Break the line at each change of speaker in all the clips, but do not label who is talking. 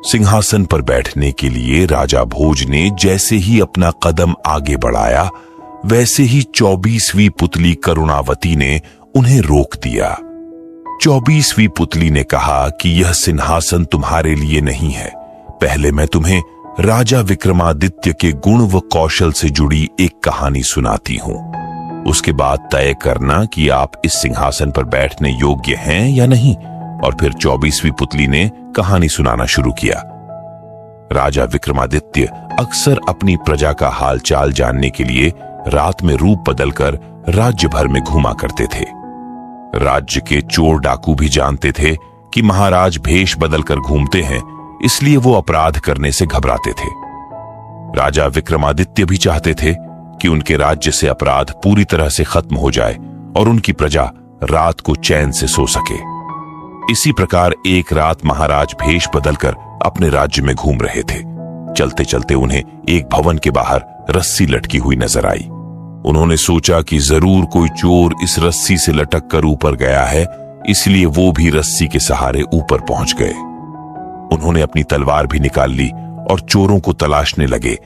सिंहासन पर बैठने के लिए राजा भोज ने जैसे ही अपना कदम आगे बढ़ाया, वैसे ही 24वीं पुतली करुणावती ने उन्हें रोक दिया। 24वीं पुतली ने कहा कि यह सिंहासन तुम्हारे लिए नहीं है। पहले मैं तुम्हें राजा विक्रमादित्य के गुण व कौशल से जुड़ी एक कहानी सुनाती हूं। उसके बाद तय करना कि आप इस सिंहासन पर बैठने योग्य हैं या नहीं। और फिर 24वीं पुतली ने कहानी सुनाना शुरू किया। राजा विक्रमादित्य अक्सर अपनी प्रजा का हालचाल जानने के लिए रात में रूप बदलकर राज्य भर में घूमा करते थे। राज्य के चोर डाकू भी जानते थे कि महाराज भेष बदलकर घूमते हैं, इसलिए वो अपराध करने से घबराते थे। राजा विक्रमादित्य भी चाहते थे कि उनके राज्य से अपराध पूरी तरह से खत्म हो जाए और उनकी प्रजा रात को चैन से सो सके। इसी प्रकार एक रात महाराज भेष बदलकर अपने राज्य में घूम रहे थे। चलते चलते उन्हें एक भवन के बाहर रस्सी लटकी हुई नजर आई। उन्होंने सोचा कि जरूर कोई चोर इस रस्सी से लटक कर ऊपर गया है, इसलिए वो भी रस्सी के सहारे ऊपर पहुंच गए। उन्होंने अपनी तलवार भी निकाल ली और चोरों को तलाशने लगे,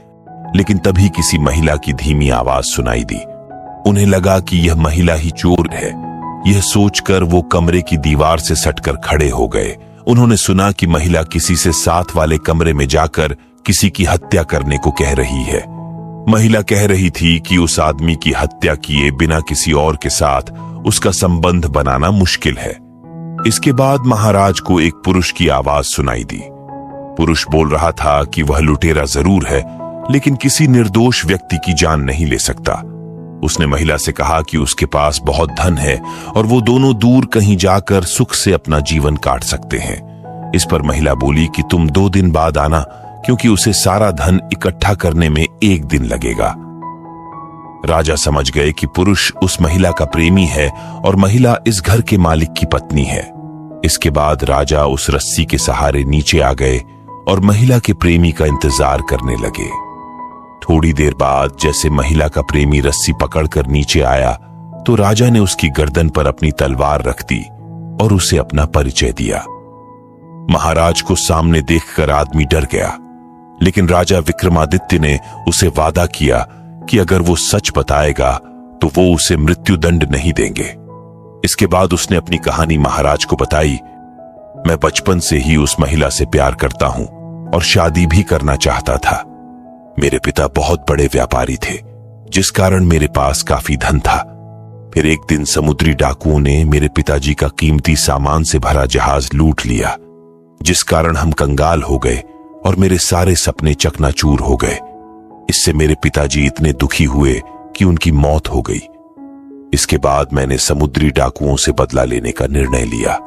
लेकिन तभी किसी महिला की धीमी आवाज सुनाई दी। उन्हें लगा कि यह महिला ही चोर है। यह सोचकर वो कमरे की दीवार से सटकर खड़े हो गए। उन्होंने सुना कि महिला किसी से साथ वाले कमरे में जाकर किसी की हत्या करने को कह रही है। महिला कह रही थी कि उस आदमी की हत्या किए बिना किसी और के साथ उसका संबंध बनाना मुश्किल है। इसके बाद महाराज को एक पुरुष की आवाज सुनाई दी। पुरुष बोल रहा था कि वह लुटेरा जरूर है, लेकिन किसी निर्दोष व्यक्ति की जान नहीं ले सकता। उसने महिला से कहा कि उसके पास बहुत धन है और वो दोनों दूर कहीं जाकर सुख से अपना जीवन काट सकते हैं। इस पर महिला बोली कि तुम 2 दिन बाद आना, क्योंकि उसे सारा धन इकट्ठा करने में 1 दिन लगेगा। राजा समझ गए कि पुरुष उस महिला का प्रेमी है और महिला इस घर के मालिक की पत्नी है। इसके बाद राजा उस रस्सी के सहारे नीचे आ गए और महिला के प्रेमी का इंतजार करने लगे। थोड़ी देर बाद जैसे महिला का प्रेमी रस्सी पकड़कर नीचे आया, तो राजा ने उसकी गर्दन पर अपनी तलवार रख दी और उसे अपना परिचय दिया। महाराज को सामने देखकर आदमी डर गया, लेकिन राजा विक्रमादित्य ने उसे वादा किया कि अगर वो सच बताएगा तो वो उसे मृत्युदंड नहीं देंगे। इसके बाद उसने अपनी कहानी महाराज को बताई। मैं बचपन से ही उस महिला से प्यार करता हूं और शादी भी करना चाहता था। मेरे पिता बहुत बड़े व्यापारी थे, जिस कारण मेरे पास काफी धन था। फिर एक दिन समुद्री डाकुओं ने मेरे पिताजी का कीमती सामान से भरा जहाज लूट लिया, जिस कारण हम कंगाल हो गए और मेरे सारे सपने चकनाचूर हो गए। इससे मेरे पिताजी इतने दुखी हुए कि उनकी मौत हो गई। इसके बाद मैंने समुद्री डाकुओं से बदला लेने का निर्णय लिया।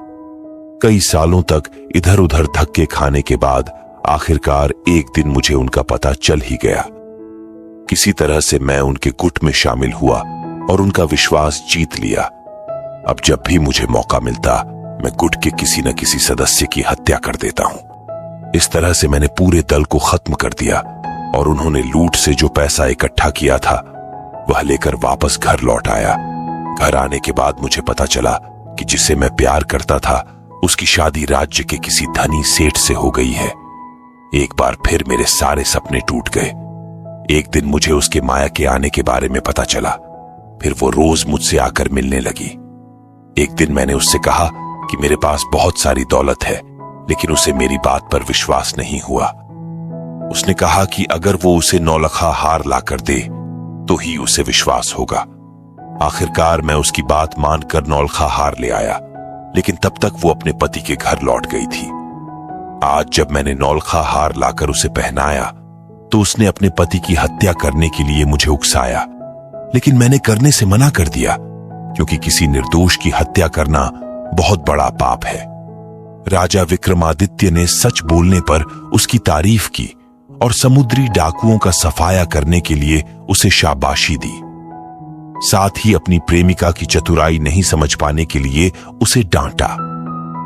कई सालों तक इधर उधर धक्के खाने के बाद आखिरकार एक दिन मुझे उनका पता चल ही गया। किसी तरह से मैं उनके गुट में शामिल हुआ और उनका विश्वास जीत लिया। अब जब भी मुझे मौका मिलता, मैं गुट के किसी न किसी सदस्य की हत्या कर देता हूं। इस तरह से मैंने पूरे दल को खत्म कर दिया और उन्होंने लूट से जो पैसा इकट्ठा किया था वह लेकर वापस घर लौट आया। घर आने के बाद मुझे पता चला कि जिसे मैं प्यार करता था उसकी शादी राज्य के किसी धनी सेठ से हो गई है। एक बार फिर मेरे सारे सपने टूट गए। एक दिन मुझे उसके माया के आने के बारे में पता चला। फिर वो रोज मुझसे आकर मिलने लगी। एक दिन मैंने उससे कहा कि मेरे पास बहुत सारी दौलत है, लेकिन उसे मेरी बात पर विश्वास नहीं हुआ। उसने कहा कि अगर वो उसे 9 लखा हार लाकर दे तो ही उसे विश्वास होगा। आखिरकार मैं उसकी बात मानकर 9 लखा हार ले आया, लेकिन तब तक वो अपने पति के घर लौट गई थी। आज जब मैंने 9 लखा हार लाकर उसे पहनाया तो उसने अपने पति की हत्या करने के लिए मुझे उकसाया, लेकिन मैंने करने से मना कर दिया, क्योंकि किसी निर्दोष की हत्या करना बहुत बड़ा पाप है। राजा विक्रमादित्य ने सच बोलने पर उसकी तारीफ की और समुद्री डाकुओं का सफाया करने के लिए उसे शाबाशी दी। साथ ही अपनी प्रेमिका की चतुराई नहीं समझ पाने के लिए उसे डांटा।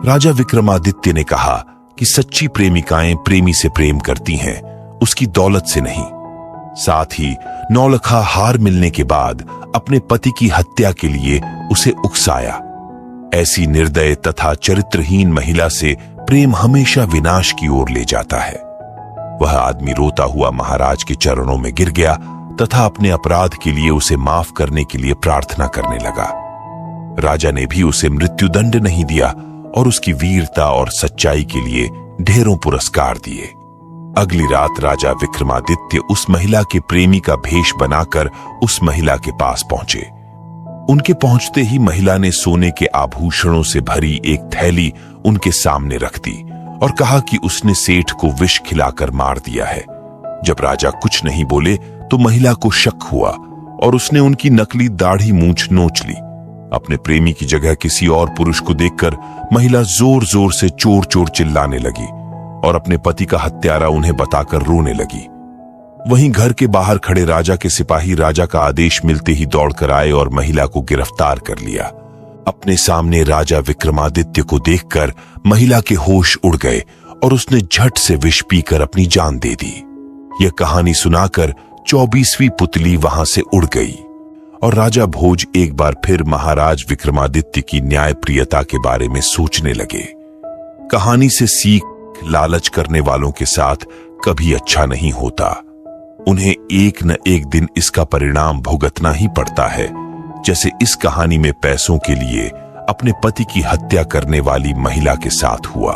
राजा विक्रमादित्य ने कहा कि सच्ची प्रेमिकाएं प्रेमी से प्रेम करती हैं, उसकी दौलत से नहीं। साथ ही 9 लखा हार मिलने के बाद अपने पति की हत्या के लिए उसे उकसाया। ऐसी निर्दय तथा चरित्रहीन महिला से प्रेम हमेशा विनाश की ओर ले जाता है। वह आदमी रोता हुआ महाराज के चरणों में गिर गया तथा अपने अपराध के लिए उसे माफ करने के लिए प्रार्थना करने लगा। राजा ने भी उसे मृत्युदंड नहीं दिया और उसकी वीरता और सच्चाई के लिए ढेरों पुरस्कार दिए। अगली रात राजा विक्रमादित्य उस महिला के प्रेमी का भेष बनाकर उस महिला के पास पहुंचे। उनके पहुंचते ही महिला ने सोने के आभूषणों से भरी एक थैली उनके सामने रख दी और कहा कि उसने सेठ को विष खिलाकर मार दिया है। जब राजा कुछ नहीं बोले तो महिला को शक हुआ और उसने उनकी नकली दाढ़ी मूंछ नोच ली। अपने प्रेमी की जगह किसी और पुरुष को देखकर महिला जोर जोर से चोर चोर चिल्लाने लगी और अपने पति का हत्यारा उन्हें बताकर रोने लगी। वहीं घर के बाहर खड़े राजा के सिपाही राजा का आदेश मिलते ही दौड़कर आए और महिला को गिरफ्तार कर लिया। अपने सामने राजा विक्रमादित्य को देखकर महिला के होश उड़ गए और उसने झट से विष पीकर अपनी जान दे दी। यह कहानी सुनाकर 24वीं पुतली वहां से उड़ गई और राजा भोज एक बार फिर महाराज विक्रमादित्य की न्यायप्रियता के बारे में सोचने लगे। कहानी से सीख, लालच करने वालों के साथ कभी अच्छा नहीं होता। उन्हें एक न एक दिन इसका परिणाम भुगतना ही पड़ता है, जैसे इस कहानी में पैसों के लिए अपने पति की हत्या करने वाली महिला के साथ हुआ।